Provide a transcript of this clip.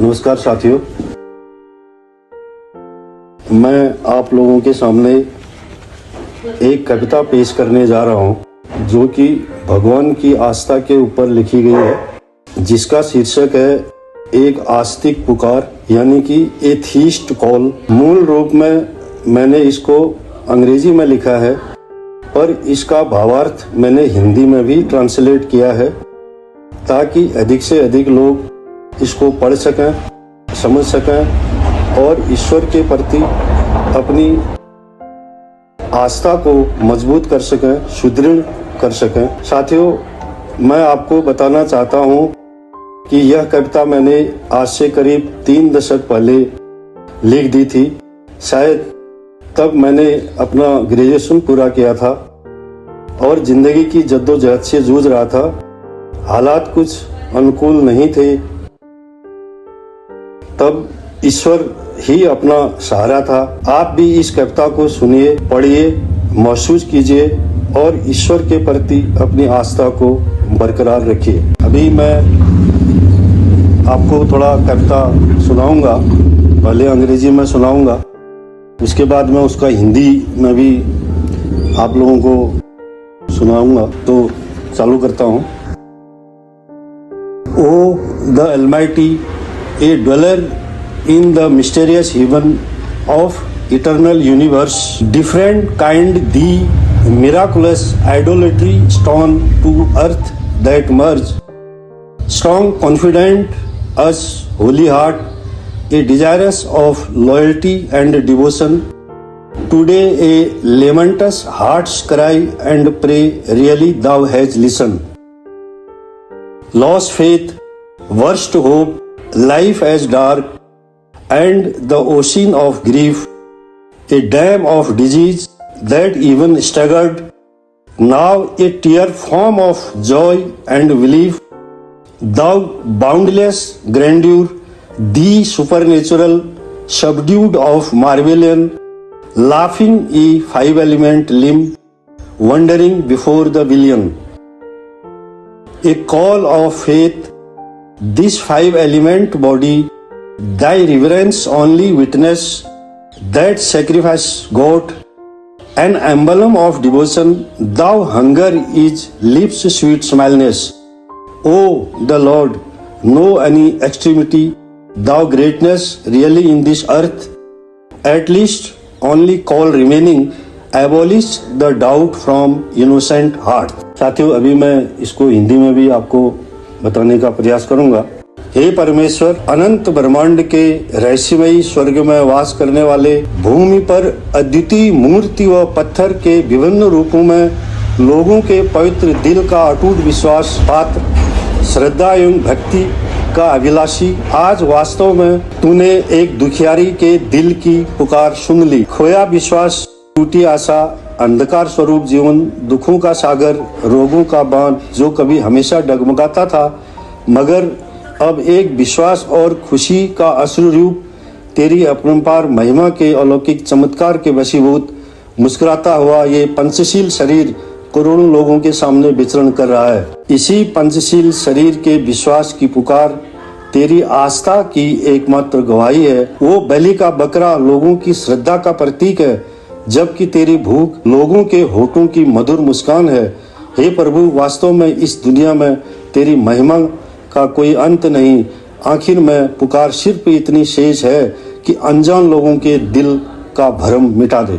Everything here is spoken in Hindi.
नमस्कार साथियों, मैं आप लोगों के सामने एक कविता पेश करने जा रहा हूं जो कि भगवान की आस्था के ऊपर लिखी गई है, जिसका शीर्षक है एक आस्तिक पुकार, यानी कि एथीस्ट कॉल। मूल रूप में मैंने इसको अंग्रेजी में लिखा है, पर इसका भावार्थ मैंने हिंदी में भी ट्रांसलेट किया है ताकि अधिक से अधिक लोग इसको पढ़ सकें, समझ सकें और ईश्वर के प्रति अपनी आस्था को मजबूत कर सकें, सुदृढ़ कर सकें। साथियों, मैं आपको बताना चाहता हूं कि यह कविता मैंने आज से करीब 3 दशक पहले लिख दी थी। शायद तब मैंने अपना ग्रेजुएशन पूरा किया था और जिंदगी की जद्दोजहद से जूझ रहा था। हालात कुछ अनुकूल नहीं थे। तब ईश्वर ही अपना सहारा था। आप भी इस कविता को सुनिए, पढ़िए, महसूस कीजिए और ईश्वर के प्रति अपनी आस्था को बरकरार रखिए। अभी मैं आपको थोड़ा कविता सुनाऊंगा, पहले अंग्रेजी में सुनाऊंगा, उसके बाद मैं उसका हिंदी में भी आप लोगों को सुनाऊंगा। तो चालू करता हूं। ओ the Almighty, a dweller in the mysterious heaven of eternal universe, different kind the miraculous idolatry stone to earth that merge, strong confident us holy heart, a desirous of loyalty and devotion, today a lamentous heart's cry and pray, really thou hast listened. Lost faith, worst hope, life as dark, and the ocean of grief, a dam of disease that even staggered, now a tear form of joy and belief, thou boundless grandeur, the supernatural, subdued of marvelian, laughing ye 5-element limb, wandering before the billion. A call of faith, this 5-element body, thy reverence only witness, that sacrifice got, an emblem of devotion, thou hunger is lips sweet smileness. O the Lord, know any extremity, thou greatness really in this earth, at least only call remaining, abolish the doubt from innocent heart. साथियों, अभी मैं इसको हिंदी में भी आपको बताने का प्रयास करूंगा। हे परमेश्वर, अनंत ब्रह्मांड के रहस्यमयी स्वर्ग में वास करने वाले, भूमि पर अद्वितीय मूर्ति व पत्थर के विभिन्न रूपों में लोगों के पवित्र दिल का अटूट विश्वास पात्र, श्रद्धा एवं भक्ति का अभिलाषी, आज वास्तव में तूने एक दुखियारी के दिल की पुकार सुन ली। खोया विश्वास, टूटी आशा, अंधकार स्वरूप जीवन, दुखों का सागर, रोगों का बांध जो कभी हमेशा डगमगाता था, मगर अब एक विश्वास और खुशी का अश्रु रूप तेरी अपरंपार महिमा के अलौकिक चमत्कार के वशीभूत मुस्कुराता हुआ ये पंचशील शरीर करोड़ों लोगों के सामने विचरण कर रहा है। इसी पंचशील शरीर के विश्वास की पुकार तेरी आस्था की एकमात्र गवाही है। वो बलि का बकरा लोगों की श्रद्धा का प्रतीक है, जबकि तेरी भूख लोगों के होठों की मधुर मुस्कान है। हे प्रभु, वास्तव में इस दुनिया में तेरी महिमा का कोई अंत नहीं। आखिर में पुकार सिर्फ इतनी शेष है कि अनजान लोगों के दिल का भ्रम मिटा दे।